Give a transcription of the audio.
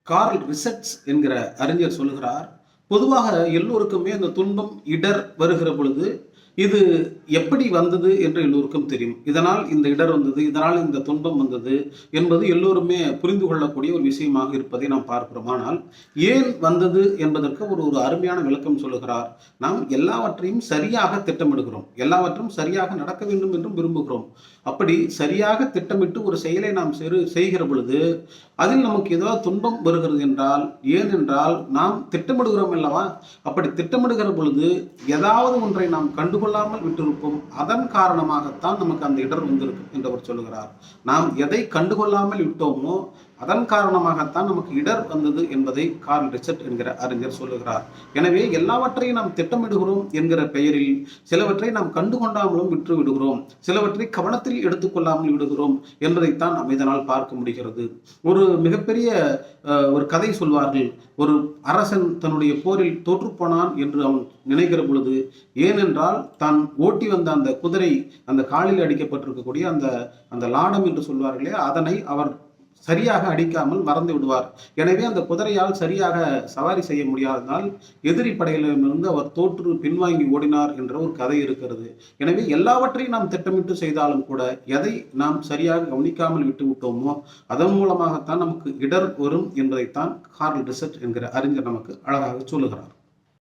Curl ரிசட்ஸ் என்கிற அறிஞர் சொல்லுகிறார், பொதுவாக எல்லோருக்குமே அந்த துன்பம், இடர் வருகிற பொழுது இது எப்படி வந்தது என்று எல்லோருக்கும் தெரியும். இதனால் இந்த இடர் வந்தது, இதனால் இந்த துன்பம் வந்தது என்பது எல்லோருமே புரிந்து கொள்ளக்கூடிய ஒரு விஷயமாக இருப்பதை நாம் பார்க்கிறோம். ஆனால் ஏன் வந்தது என்பதற்கு ஒரு ஒரு அருமையான விளக்கம் சொல்லுகிறார். நாம் எல்லாவற்றையும் சரியாக திட்டமிடுகிறோம், எல்லாவற்றும் சரியாக நடக்க வேண்டும் என்றும் விரும்புகிறோம். அப்படி சரியாக திட்டமிட்டு ஒரு செயலை நாம் செய்கிற பொழுது அதில் நமக்கு ஏதாவது துன்பம் வருகிறது என்றால், ஏனென்றால் நாம் திட்டமிடுகிறோம் அல்லவா? அப்படி திட்டமிடுகிற பொழுது ஏதாவது ஒன்றை நாம் கண்டுகொள்ளாமல் விட்டிருப்போம். அதன் காரணமாகத்தான் நமக்கு அந்த இடர் வந்திருக்கு என்று அவர் சொல்லுகிறார். நாம் எதை கண்டுகொள்ளாமல் விட்டோமோ அதன் காரணமாகத்தான் நமக்கு இடர் வந்தது என்பதை கார்ல் ரிச்சர்ட் என்கிற அறிஞர் சொல்லுகிறார். எனவே எல்லாவற்றையும் நாம் திட்டமிடுகிறோம் என்கிற பெயரில் சிலவற்றை நாம் கண்டுகொண்டாமலும் விட்டு விடுகிறோம், சிலவற்றை கவனத்தில் எடுத்துக்கொள்ளாமல் விடுகிறோம் என்பதைத்தான் நாம் இதனால் பார்க்க முடிகிறது. ஒரு மிகப்பெரிய ஒரு கதை சொல்வார்கள். ஒரு அரசன் தன்னுடைய போரில் தோற்றுப்போனான் என்று அவன் நினைக்கிற பொழுது, ஏனென்றால் தான் ஓட்டி வந்த அந்த குதிரை, அந்த காலில் அடிக்கப்பட்டிருக்கக்கூடிய அந்த அந்த லாடம் என்று சொல்வார்களே, அதனை அவர் சரியாக அடிக்காமல் மறந்து விடுவார். எனவே அந்த குதிரையால் சரியாக சவாரி செய்ய முடியாததால் எதிரி படையிலிருந்து அவர் தோற்று பின்வாங்கி ஓடினார் என்ற ஒரு கதை இருக்கிறது. எனவே எல்லாவற்றையும் நாம் திட்டமிட்டு செய்தாலும் கூட எதை நாம் சரியாக கவனிக்காமல் விட்டு விட்டோமோ அதன் மூலமாகத்தான் நமக்கு இடர் வரும் என்பதைத்தான் கார்ல் ரிச்சர்ட் என்கிற அறிஞர் நமக்கு அழகாக சொல்லுகிறார்.